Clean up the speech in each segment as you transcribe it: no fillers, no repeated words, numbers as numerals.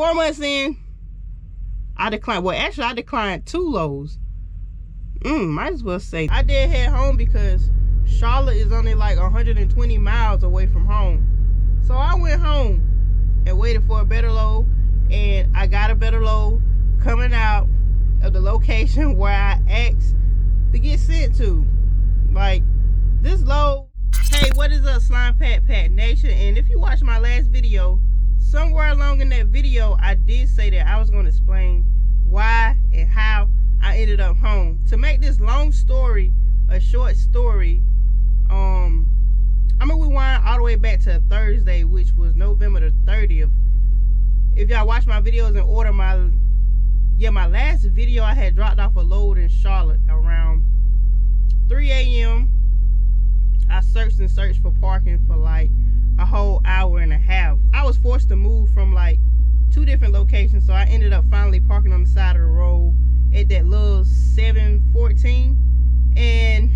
4 months in, I declined. Well, actually, I declined 2 loads. Might as well say. I did head home because Charlotte is only like 120 miles away from home. So I went home and waited for a better load. And I got a better load coming out of the location where I asked to get sent to. Like, this load. Hey, what is up, Slime Pat Nation? And if you watch my last video, somewhere along in that video, I did say that I was going to explain why and how I ended up home. To make this long story a short story, I'm gonna rewind all the way back to Thursday, which was November the 30th. If y'all watch my videos in order, my last video, I had dropped off a load in Charlotte around 3 a.m. I searched and searched for parking for like a whole hour and a half. I was forced to move from like 2 different locations, so I ended up finally parking on the side of the road at that little 714, and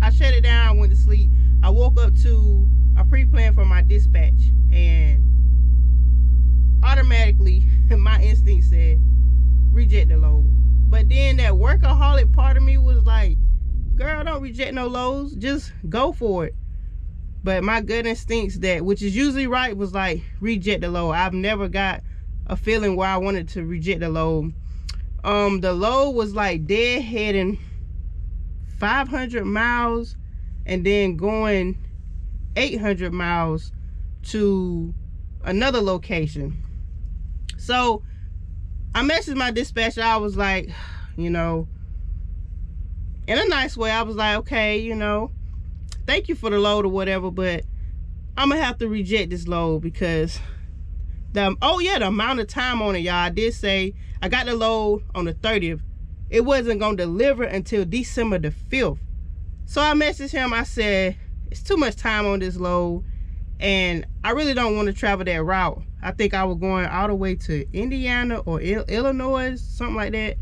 I shut it down, went to sleep. I woke up to a pre-plan for my dispatch, and automatically my instinct said reject the load. But then that workaholic part of me was like, girl, don't reject no loads, just go for it. But my gut instincts, that which is usually right, was like reject the load. I've never got a feeling where I wanted to reject the load. The load was like deadheading 500 miles and then going 800 miles to another location. So I messaged my dispatcher. I was like, you know, in a nice way, I was like, okay, you know, thank you for the load or whatever, but I'm gonna have to reject this load because the amount of time on it, y'all. I did say I got the load on the 30th. It wasn't gonna deliver until December the 5th. So I messaged him. I said, it's too much time on this load, and I really don't want to travel that route. I think I was going all the way to Indiana or Illinois, something like that,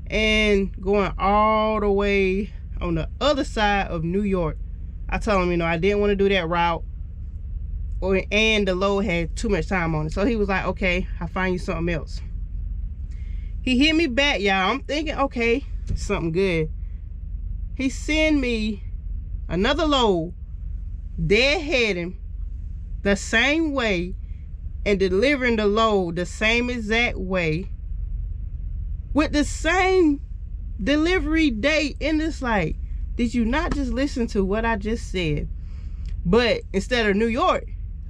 and going all the way on the other side of New York. I told him, you know, I didn't want to do that route, and the load had too much time on it. So he was like, okay, I'll find you something else. He hit me back, y'all. I'm thinking, okay, something good. He sent me another load, deadheading the same way and delivering the load the same exact way with the same delivery date. And it's like, did you not just listen to what I just said? But instead of New York,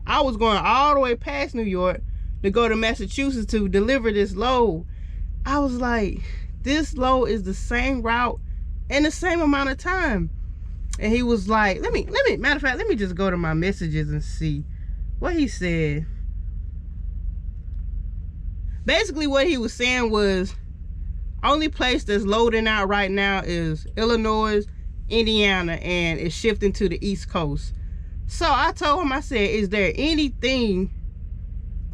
I was going all the way past New York to go to Massachusetts to deliver this load. I was like, this load is the same route and the same amount of time. And he was like, matter of fact, let me just go to my messages and see what he said. Basically what he was saying was, only place that's loading out right now is Illinois, Indiana, and it's shifting to the East Coast. So I told him, I said, is there anything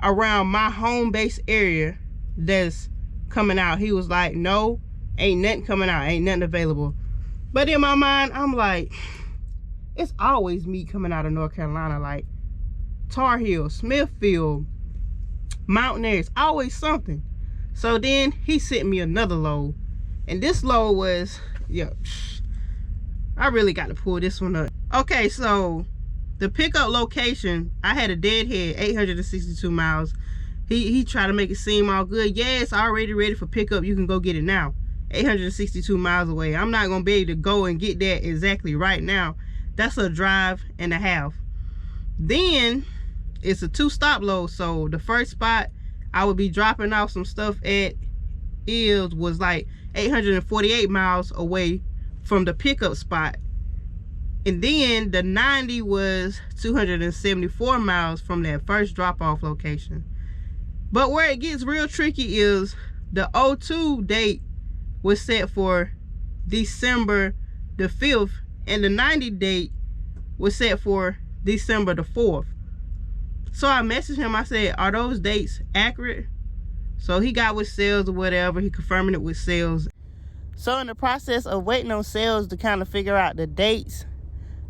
around my home base area that's coming out? He was like, no, ain't nothing coming out, ain't nothing available. But in my mind, I'm like, it's always meat coming out of North Carolina, like Tar Heel, Smithfield, Mountaineers, always something. So then he sent me another load, and this load was, I really got to pull this one up. Okay, so the pickup location, I had a deadhead, 862 miles. He tried to make it seem all good. Yeah, it's already ready for pickup. You can go get it now. 862 miles away. I'm not gonna be able to go and get that exactly right now. That's a drive and a half. Then it's a 2-stop load. So the first spot I would be dropping off some stuff at was like 848 miles away from the pickup spot. And then the 90 was 274 miles from that first drop-off location. But where it gets real tricky is the 02 date was set for December the 5th, and the 90 date was set for December the 4th. So I messaged him. I said, are those dates accurate? So he got with sales or whatever. He confirming it with sales. So in the process of waiting on sales to kind of figure out the dates,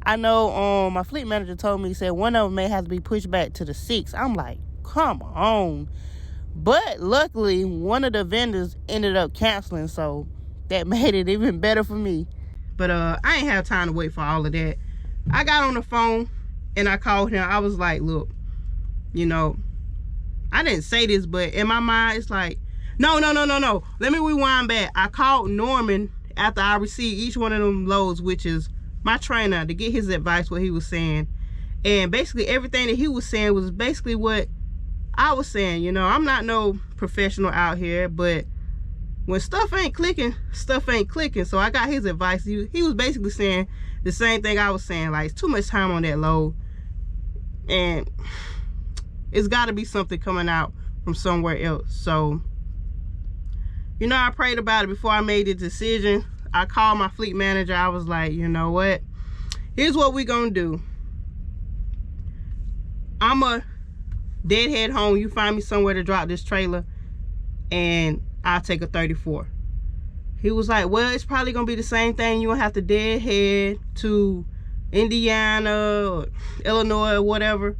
I know my fleet manager told me, he said one of them may have to be pushed back to the 6th. I'm like, come on. But luckily, one of the vendors ended up canceling, so that made it even better for me. But I ain't have time to wait for all of that. I got on the phone and I called him. I was like, look, you know, I didn't say this, but in my mind, it's like, no. Let me rewind back. I called Norman after I received each one of them loads, which is my trainer, to get his advice, what he was saying. And basically everything that he was saying was basically what I was saying. You know, I'm not no professional out here, but when stuff ain't clicking, stuff ain't clicking. So I got his advice. He was basically saying the same thing I was saying, like, it's too much time on that load. And it's got to be something coming out from somewhere else. So, you know, I prayed about it before I made the decision. I called my fleet manager. I was like, you know what? Here's what we gonna do. I'm a deadhead home. You find me somewhere to drop this trailer, and I'll take a 34. He was like, well, it's probably gonna be the same thing. You gonna have to deadhead to Indiana or Illinois or whatever.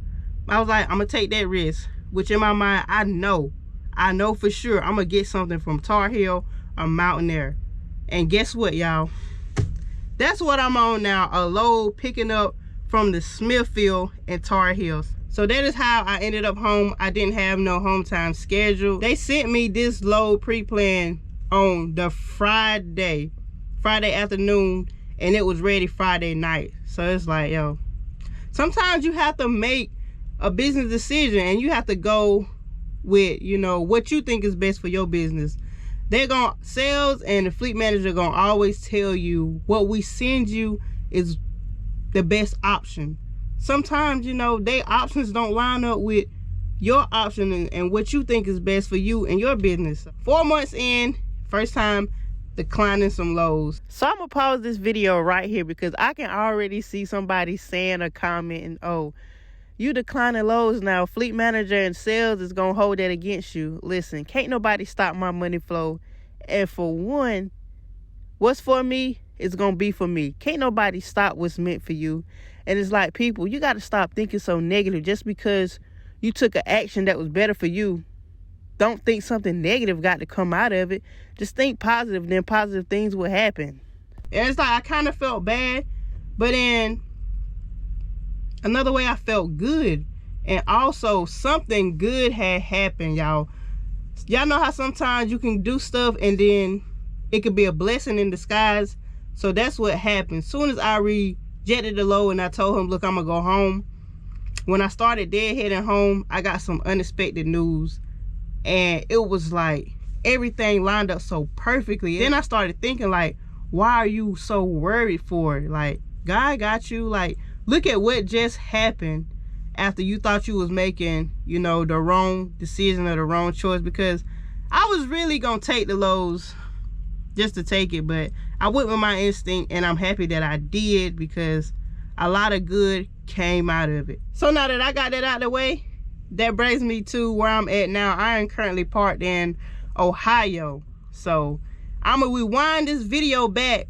I was like, I'm gonna take that risk, which in my mind, I know for sure I'm gonna get something from Tar Heel or Mountain Air. And guess what, y'all? That's what I'm on now, a load picking up from the Smithfield and Tar Heels. So that is how I ended up home. I didn't have no home time schedule. They sent me this load pre-planned on the Friday afternoon, and it was ready Friday night. So it's like, yo, sometimes you have to make a business decision and you have to go with, you know, what you think is best for your business. They're gonna, sales and the fleet manager gonna always tell you what we send you is the best option. Sometimes, you know, their options don't line up with your option and what you think is best for you and your business. 4 months in, first time declining some loads. So I'm gonna pause this video right here because I can already see somebody saying or commenting, oh, you declining loads now. Fleet manager and sales is gonna hold that against you. Listen, can't nobody stop my money flow. And for one, what's for me is gonna be for me. Can't nobody stop what's meant for you. And it's like, people, you got to stop thinking so negative. Just because you took an action that was better for you, don't think something negative got to come out of it. Just think positive, then positive things will happen. And it's like, I kind of felt bad, but then another way I felt good. And also something good had happened, y'all. Y'all know how sometimes you can do stuff and then it could be a blessing in disguise. So that's what happened. As soon as I rejected the load and I told him, look, I'm gonna go home. When I started deadheading home, I got some unexpected news. And it was like everything lined up so perfectly. Then I started thinking, like, why are you so worried for it? Like, God got you. Like, look at what just happened after you thought you was making, you know, the wrong decision or the wrong choice. Because I was really gonna take the loads just to take it, but I went with my instinct, and I'm happy that I did because a lot of good came out of it. So now that I got that out of the way, that brings me to where I'm at now. I am currently parked in Ohio. So I'm gonna rewind this video back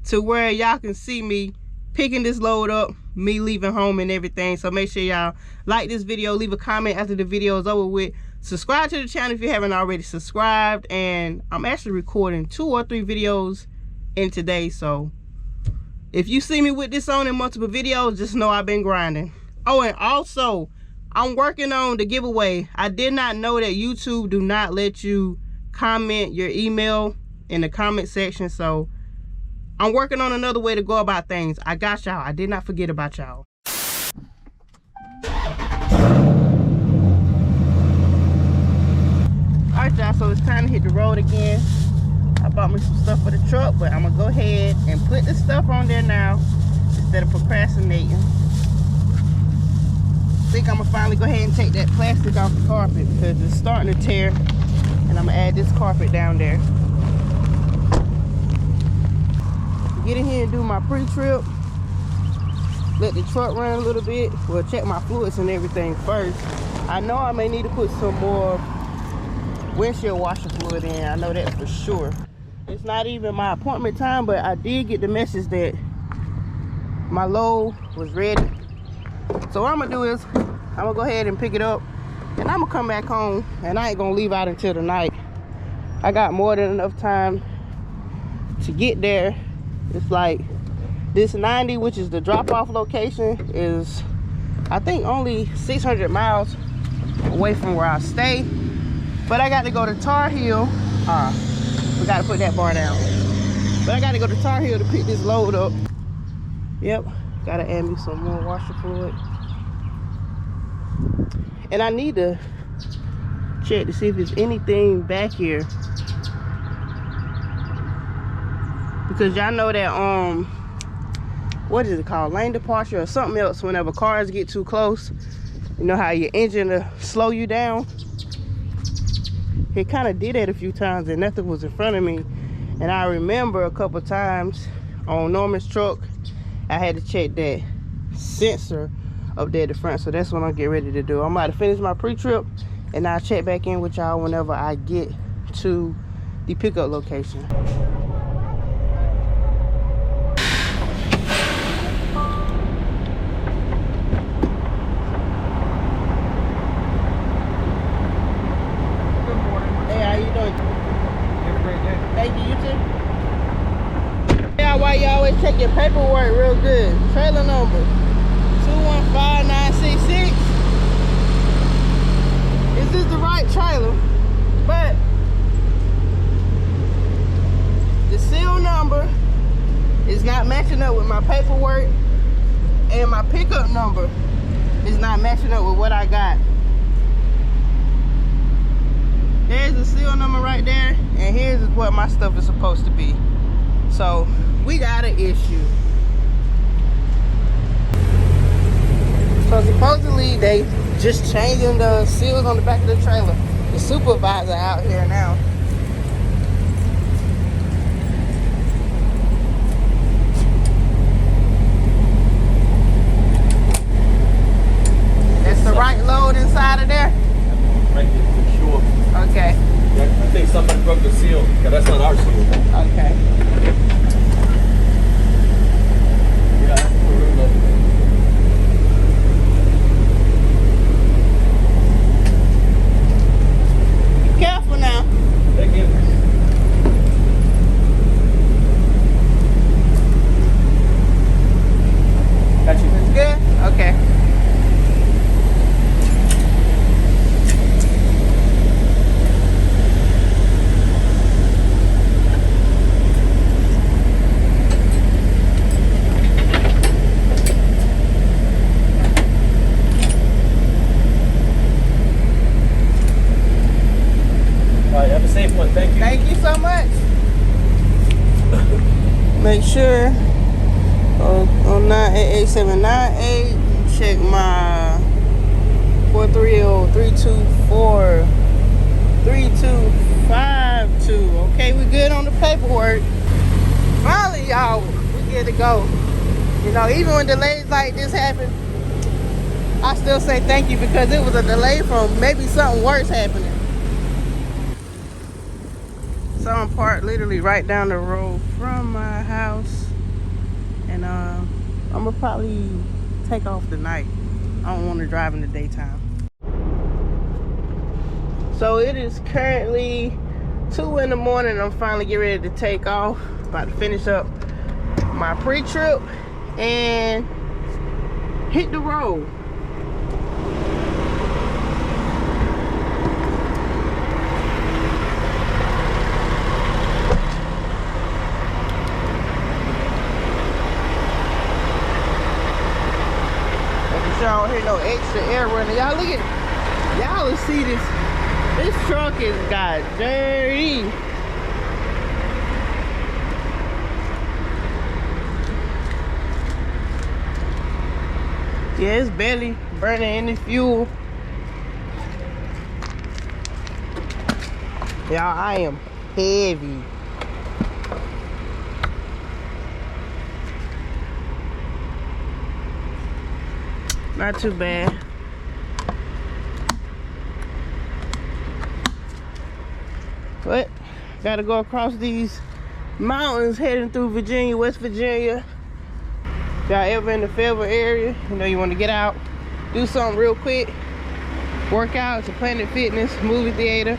to where y'all can see me picking this load up, me leaving home and everything. So make sure y'all like this video, leave a comment after the video is over with. Subscribe to the channel if you haven't already subscribed. And I'm actually recording 2 or 3 videos in today. So if you see me with this on in multiple videos, just know I've been grinding. Oh, and also, I'm working on the giveaway. I did not know that YouTube do not let you comment your email in the comment section. So I'm working on another way to go about things. I got y'all. I did not forget about y'all. Alright, y'all, so it's time to hit the road again. I bought me some stuff for the truck, but I'm gonna go ahead and put this stuff on there now instead of procrastinating. I think I'm gonna finally go ahead and take that plastic off the carpet because it's starting to tear, and I'm gonna add this carpet down there. Get in here and do my pre-trip. Let the truck run a little bit. Well, check my fluids and everything first. I know I may need to put some more windshield washer fluid in. I know that for sure. It's not even my appointment time, but I did get the message that my load was ready. So what I'm gonna do is I'm gonna go ahead and pick it up and I'm gonna come back home, and I ain't gonna leave out until the night. I got more than enough time to get there. It's like this 90, which is the drop-off location, is I think only 600 miles away from where I stay. But I got to go to Tar Heel. We got to put that bar down. But I got to go to Tar Heel to pick this load up. Yep, got to add me some more washer fluid. And I need to check to see if there's anything back here. Because y'all know that, what is it called? Lane departure or something else whenever cars get too close. You know how your engine will slow you down? It kind of did that a few times and nothing was in front of me. And I remember a couple times on Norman's truck, I had to check that sensor up there at the front. So that's what I'm getting ready to do. I'm about to finish my pre-trip and I'll check back in with y'all whenever I get to the pickup location. Why you always check your paperwork real good. Trailer number 215966. Is this the right trailer? But the seal number is not matching up with my paperwork, and my pickup number is not matching up with what I got. There's the seal number right there, and here's what my stuff is supposed to be. So we got an issue. So supposedly they just changing the seals on the back of the trailer. The supervisor out here now. That's the right load inside of there? Right there, for sure. Okay. Yeah, I think somebody broke the seal. Yeah, that's not our seal. Okay. Yeah, that's for real low. Be careful now. Thank you. Got you. It's good? Okay. Have a safe one. Thank you. Thank you so much. Make sure on 988-798, check my 430-324-3252. Okay, we good on the paperwork. Finally, y'all, we get to go. You know, even when delays like this happen, I still say thank you, because it was a delay from maybe something worse happening. So I'm parked literally right down the road from my house, and I'm gonna probably take off tonight. I don't want to drive in the daytime. So it is currently 2 in the morning. I'm finally getting ready to take off. About to finish up my pre-trip and hit the road. Y'all don't hear no extra air running. Y'all look at, y'all will see this. This truck has got dirty. Yeah, it's barely burning any fuel. Y'all, I am heavy. Not too bad. But gotta go across these mountains heading through Virginia, West Virginia. If y'all ever in the Fayetteville area, you know you want to get out, do something real quick. workouts, a Planet Fitness, movie theater,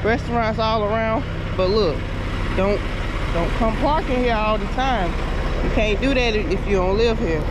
restaurants all around. But look, don't come parking here all the time. You can't do that if you don't live here.